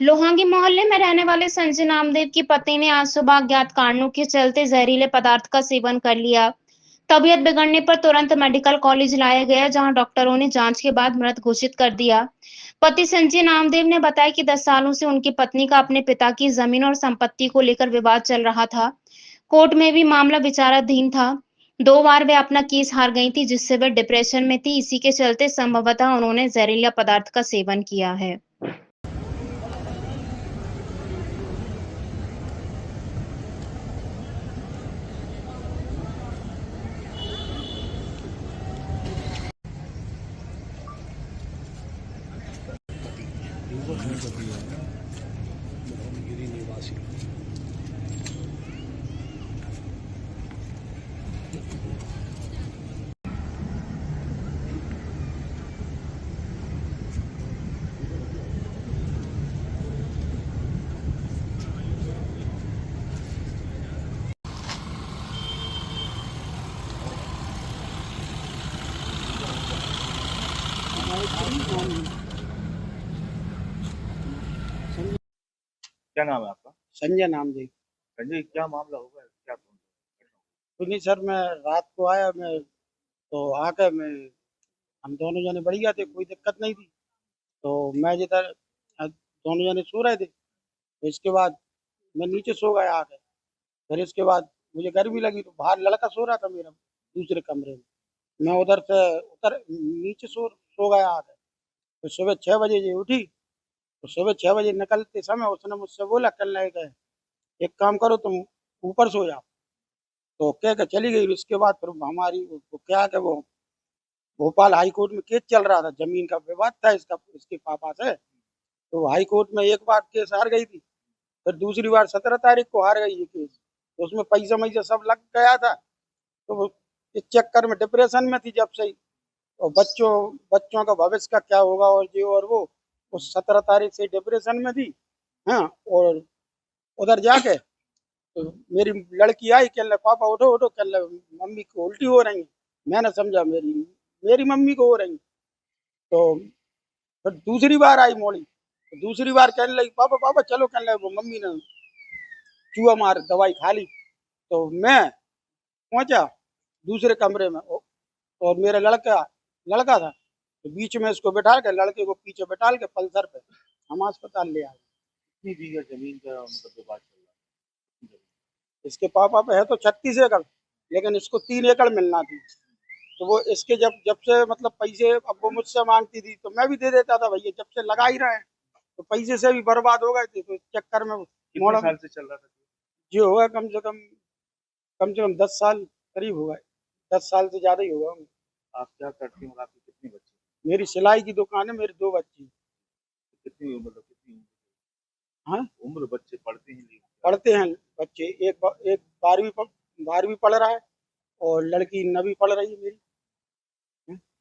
लोहांगी मोहल्ले में रहने वाले संजय नामदेव की पत्नी ने आज सुबह अज्ञात कारणों के चलते जहरीले पदार्थ का सेवन कर लिया। तबीयत बिगड़ने पर तुरंत मेडिकल कॉलेज लाया गया, जहां डॉक्टरों ने जांच के बाद मृत घोषित कर दिया। पति संजय नामदेव ने बताया कि 10 सालों से उनकी पत्नी का अपने पिता की जमीन और संपत्ति को लेकर विवाद चल रहा था। कोर्ट में भी मामला विचाराधीन था। 2 बार वे अपना केस हार गई थी, जिससे वे डिप्रेशन में थी। इसी के चलते संभवतः उन्होंने जहरीला पदार्थ का सेवन किया है। निवासी। क्या नाम है आपका? संजय नाम जी। संजय, क्या मामला होगा? क्या कुछ नहीं सर, मैं रात को आया, मैं तो आके मैं हम दोनों जने बढ़िया थे, कोई दिक्कत नहीं थी। तो मैं जिधर दोनों जने सो रहे थे, तो इसके बाद मैं नीचे सो गया आके। फिर इसके बाद मुझे गर्मी लगी, तो बाहर लड़का सो रहा था मेरा दूसरे कमरे में। मैं उधर से उतर नीचे सो गया आके। तो सुबह 6 बजे ये उठी। तो सुबह 6 बजे निकलते समय उसने मुझसे बोला, कल गए एक काम करो, तुम ऊपर सो जाओ। तो कह के चली गई। उसके बाद फिर हमारी वो क्या कि वो भोपाल हाई कोर्ट में केस चल रहा था, जमीन का विवाद था इसका इसके पापा से। तो हाई कोर्ट में एक बार केस हार गई थी, फिर दूसरी बार 17 तारीख को हार गई ये केस। तो उसमें पैसा मैसा सब लग गया था। तो वो इस चक्कर में डिप्रेशन में थी जब से ही। और बच्चों बच्चों का भविष्य का क्या होगा और ये और वो उस 17 तारीख से डिप्रेशन में थी। हाँ। और उधर जाके तो मेरी लड़की आई, कहने लगी, पापा उठो उठो, कहने लगी, मम्मी को उल्टी हो रही है। मैंने समझा मेरी मेरी मम्मी को हो रही। तो फिर दूसरी बार आई मोड़ी, तो दूसरी बार कहने लगी, पापा पापा चलो, कहने लगी, वो मम्मी ने चूहा मार दवाई खा ली। तो मैं पहुंचा दूसरे कमरे में, और मेरा लड़का लड़का था। तो बीच में इसको बैठा के, लड़के को पीछे बैठा के पल्सर पे हम अस्पताल ले आए। कितनी बीघा जमीन का मतलब विवाद चल रहा है? इसके पापा पे है तो 36 एकड़, लेकिन इसको 3 एकड़ मिलना थी। तो वो इसके जब जब से मतलब पैसे अब वो मुझसे मांगती थी, तो मैं भी दे देता था, भैया जब से लगा ही रहे हैं। तो पैसे से भी बर्बाद हो गए थे, तो इस चक्कर में कितने मोड़ा साल से चल रहा था? जो होगा कम से कम 10 साल करीब हो गए। 10 साल से ज्यादा ही होगा। आप क्या करते हो और आपके कितने बच्चे? मेरी सिलाई की दुकान है, मेरे 2 बच्चे। कितनी मतलब कितनी हाँ, उम्र बच्चे पढ़ते हैं नहीं? पढ़ते हैं बच्चे। एक 12वीं पढ़ रहा है, और लड़की 9वीं पढ़ रही है मेरी।